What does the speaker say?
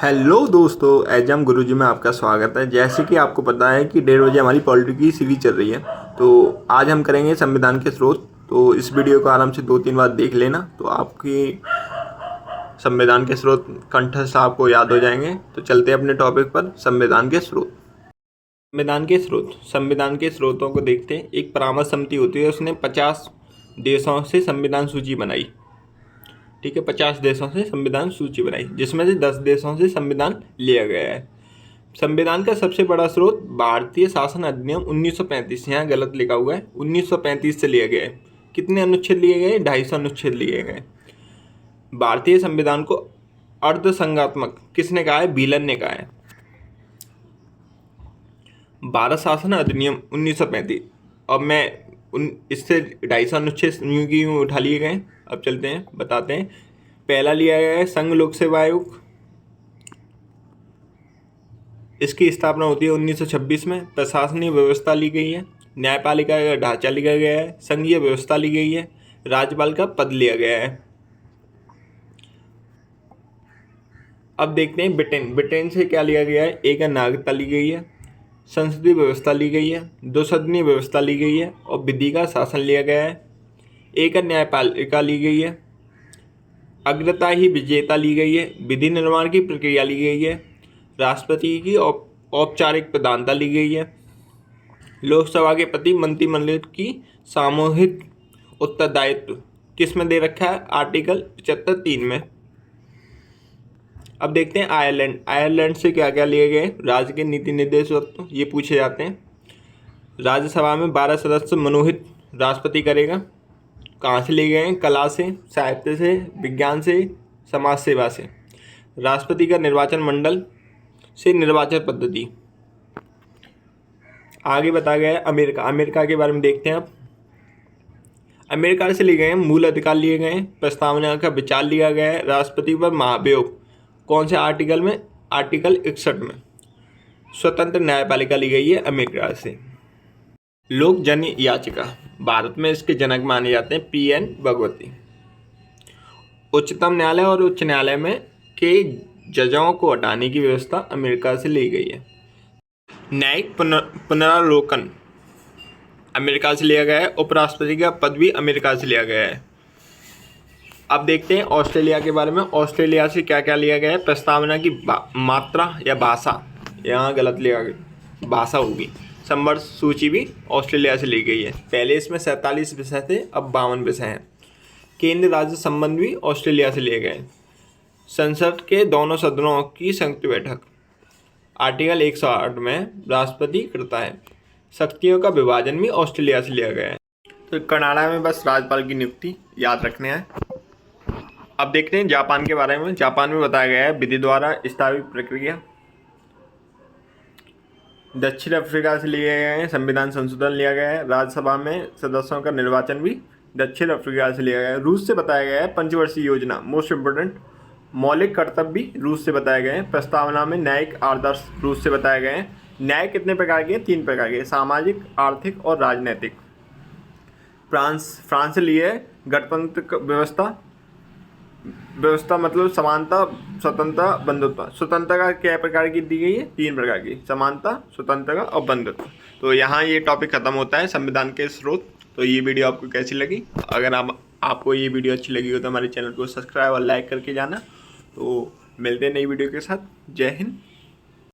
Hello दोस्तों, एजम गुरुजी में आपका स्वागत है। जैसे कि आपको पता है कि 1:30 बजे हमारी पॉलिटी की सीरीज चल रही है, तो आज हम करेंगे संविधान के स्रोत। तो इस वीडियो को आराम से 2-3 बार देख लेना, तो आपकी संविधान के स्रोत कंठस्थ आपको याद हो जाएंगे। तो चलते हैं अपने टॉपिक पर, संविधान के स्रोत। संविधान के स्रोतों को देखते हैं। एक परामर्श समिति होती है, उसने 50 देशों से संविधान सूची बनाई। ठीक है, 50 देशों से संविधान सूची बनाई, जिसमें से 10 देशों से संविधान लिया गया है। संविधान का सबसे बड़ा स्रोत भारतीय शासन अधिनियम 1935, यहाँ गलत लिखा हुआ है, 1935 से लिया गया है। कितने अनुच्छेद लिए गए? 250 अनुच्छेद लिए गए। भारतीय संविधान को अर्धसंघात्मक किसने कहा है? बीलन ने कहा है। भारत शासन अधिनियम 1935, अब मैं इससे 250 अनुच्छेद यूं की यूं उठा लिए गए। अब चलते हैं, बताते हैं। पहला लिया गया है संघ लोक सेवा आयोग। इसकी स्थापना होती है 1926 में। प्रशासनिक व्यवस्था ली गई है, न्यायपालिका का ढांचा लिखा गया है, संघीय व्यवस्था ली गई है, राज्यपाल का पद लिया गया है। अब देखते हैं ब्रिटेन से क्या लिया गया है। एक नागरिकता ली गई है, संसदीय व्यवस्था ली गई है, दो सदनीय व्यवस्था ली गई है और विधि का शासन लिया गया है। एक न्यायपालिका ली गई है, अग्रता ही विजेता ली गई है, विधि निर्माण की प्रक्रिया ली गई है, राष्ट्रपति की औपचारिक प्रधानता ली गई है, लोकसभा के प्रति मंत्रिमंडल की सामूहिक उत्तरदायित्व किस में दे रखा है? आर्टिकल 75(3) में। अब देखते हैं आयरलैंड से क्या क्या लिए गए। राज्य के नीति निर्देश तत्व ये पूछे जाते हैं। राज्यसभा में 12 सदस्य मनोनीत राष्ट्रपति करेगा। कहाँ से लिए गए हैं? कला से, साहित्य से, विज्ञान से, समाज सेवा से। राष्ट्रपति का निर्वाचन मंडल से निर्वाचन पद्धति। आगे बताया गया है अमेरिका के बारे में देखते हैं। अब अमेरिका से लिए गए हैं मूल अधिकार लिए गए हैं, प्रस्तावना का विचार लिया गया है, राष्ट्रपति पर महाभियोग कौन से आर्टिकल में? आर्टिकल 61 में। स्वतंत्र न्यायपालिका ली गई है अमेरिका से। लोक जन याचिका, भारत में इसके जनक माने जाते हैं PN भगवती। उच्चतम न्यायालय और उच्च न्यायालय में के जजों को हटाने की व्यवस्था अमेरिका से ली गई है। न्यायिक पुनरावलोकन अमेरिका से लिया गया है। उपराष्ट्रपति का पद भी अमेरिका से लिया गया है। अब देखते हैं ऑस्ट्रेलिया के बारे में। ऑस्ट्रेलिया से क्या क्या लिया गया है? प्रस्तावना की मात्रा या भाषा, यहाँ गलत लिया गया, भाषा होगी। संवर्ष सूची भी ऑस्ट्रेलिया से ली गई है। पहले इसमें 47 विषय थे, अब 52 विषय हैं। केंद्र राज्य संबंध भी ऑस्ट्रेलिया से लिए गए। संसद के दोनों सदनों की संयुक्त बैठक आर्टिकल 108 में राष्ट्रपति करता है। शक्तियों का विभाजन भी ऑस्ट्रेलिया से लिया गया है। तो कनाडा में बस राज्यपाल की नियुक्ति याद रखने हैं। अब देखते हैं जापान के बारे में। जापान में बताया गया है विधि द्वारा स्थापित प्रक्रिया। दक्षिण अफ्रीका से लिए गए हैं, संविधान संशोधन लिया गया है। राज्यसभा में सदस्यों का निर्वाचन भी दक्षिण अफ्रीका से लिया गया है। रूस से बताया गया है पंचवर्षीय योजना, मोस्ट इम्पोर्टेंट। मौलिक कर्तव्य भी रूस से बताए गए हैं। प्रस्तावना में न्यायिक आदर्श रूस से बताए गए हैं। न्याय कितने प्रकार के? 3 प्रकार के, सामाजिक, आर्थिक और राजनैतिक। फ्रांस से लिए गणतंत्र व्यवस्था मतलब समानता, स्वतंत्रता, बंधुत्व। स्वतंत्रता क्या प्रकार की दी गई है? 3 प्रकार की, समानता, स्वतंत्रता और बंधुत्व। तो यहाँ ये टॉपिक खत्म होता है, संविधान के स्रोत। तो ये वीडियो आपको कैसी लगी? अगर आपको ये वीडियो अच्छी लगी हो तो हमारे चैनल को सब्सक्राइब और लाइक करके जाना। तो मिलते हैं नई वीडियो के साथ। जय हिंद।